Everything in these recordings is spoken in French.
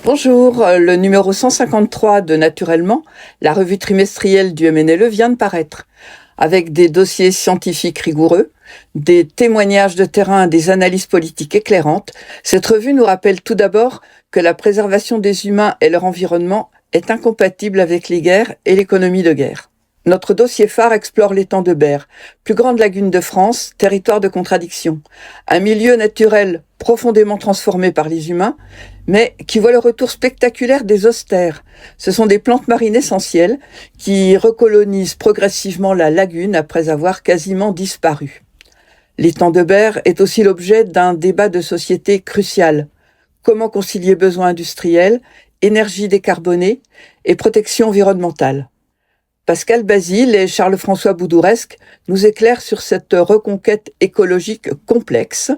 Bonjour, le numéro 153 de Naturellement, la revue trimestrielle du MNLE vient de paraître. Avec des dossiers scientifiques rigoureux, des témoignages de terrain et des analyses politiques éclairantes, cette revue nous rappelle tout d'abord que la préservation des humains et leur environnement est incompatible avec les guerres et l'économie de guerre. Notre dossier phare explore l'étang de Berre, plus grande lagune de France, territoire de contradiction. Un milieu naturel profondément transformé par les humains, mais qui voit le retour spectaculaire des austères. Ce sont des plantes marines essentielles qui recolonisent progressivement la lagune après avoir quasiment disparu. L'étang de Berre est aussi l'objet d'un débat de société crucial. Comment concilier besoins industriels, énergie décarbonée et protection environnementale ? Pascal Basile et Charles-François Boudouresque nous éclairent sur cette reconquête écologique complexe,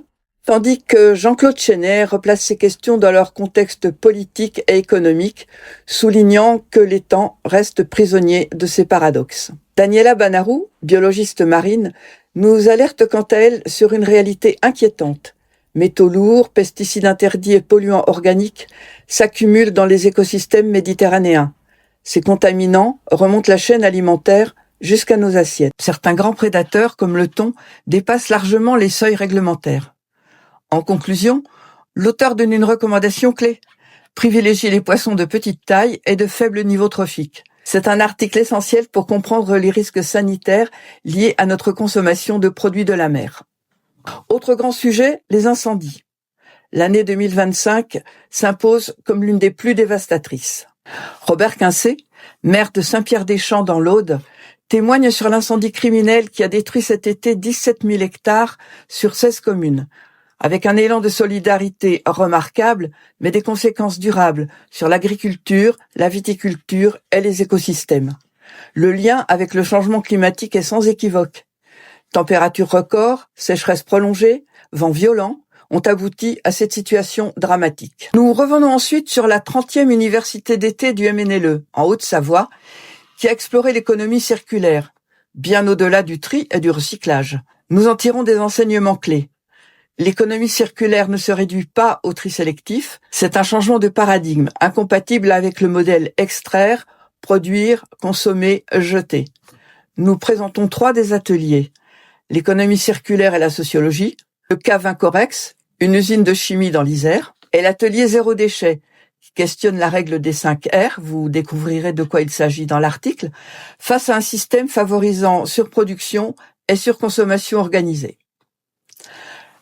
tandis que Jean-Claude Chenet replace ces questions dans leur contexte politique et économique, soulignant que l'étang reste prisonnier de ses paradoxes. Daniela Banarou, biologiste marine, nous alerte quant à elle sur une réalité inquiétante. Métaux lourds, pesticides interdits et polluants organiques s'accumulent dans les écosystèmes méditerranéens. Ces contaminants remontent la chaîne alimentaire jusqu'à nos assiettes. Certains grands prédateurs, comme le thon, dépassent largement les seuils réglementaires. En conclusion, l'auteur donne une recommandation clé. Privilégier les poissons de petite taille et de faible niveau trophique. C'est un article essentiel pour comprendre les risques sanitaires liés à notre consommation de produits de la mer. Autre grand sujet, les incendies. L'année 2025 s'impose comme l'une des plus dévastatrices. Robert Quincé, maire de Saint-Pierre-des-Champs dans l'Aude, témoigne sur l'incendie criminel qui a détruit cet été 17 000 hectares sur 16 communes, avec un élan de solidarité remarquable, mais des conséquences durables sur l'agriculture, la viticulture et les écosystèmes. Le lien avec le changement climatique est sans équivoque. Températures records, sécheresse prolongée, vents violents ont abouti à cette situation dramatique. Nous revenons ensuite sur la 30e université d'été du MNLE, en Haute-Savoie, qui a exploré l'économie circulaire, bien au-delà du tri et du recyclage. Nous en tirons des enseignements clés. L'économie circulaire ne se réduit pas au tri sélectif, c'est un changement de paradigme, incompatible avec le modèle extraire, produire, consommer, jeter. Nous présentons 3 des ateliers. L'économie circulaire et la sociologie, le cas Vincorex, une usine de chimie dans l'Isère, et l'atelier Zéro déchet, qui questionne la règle des 5 R, vous découvrirez de quoi il s'agit dans l'article, face à un système favorisant surproduction et surconsommation organisée.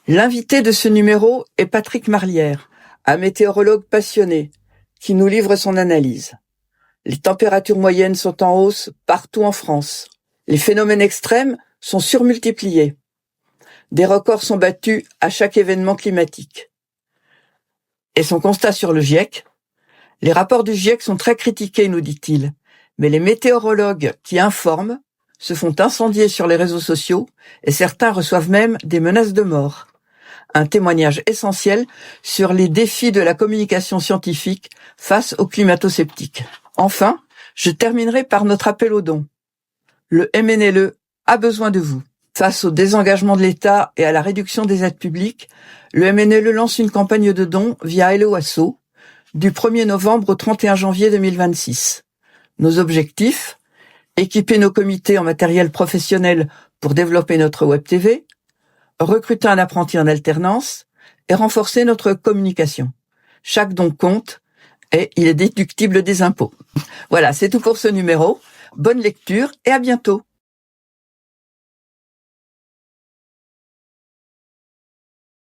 L'invité de ce numéro est Patrick Marlière, un météorologue passionné, qui nous livre son analyse. Les températures moyennes sont en hausse partout en France. Les phénomènes extrêmes sont surmultipliés. Des records sont battus à chaque événement climatique. Et son constat sur le GIEC ? Les rapports du GIEC sont très critiqués, nous dit-il, mais les météorologues qui informent se font incendier sur les réseaux sociaux et certains reçoivent même des menaces de mort. Un témoignage essentiel sur les défis de la communication scientifique face aux climato-sceptiques. Enfin, je terminerai par notre appel aux dons. Le MNLE a besoin de vous. Face au désengagement de l'État et à la réduction des aides publiques, le MNLE lance une campagne de dons via Hello Asso du 1er novembre au 31 janvier 2026. Nos objectifs : équiper nos comités en matériel professionnel pour développer notre web TV, recruter un apprenti en alternance et renforcer notre communication. Chaque don compte et il est déductible des impôts. Voilà, c'est tout pour ce numéro. Bonne lecture et à bientôt.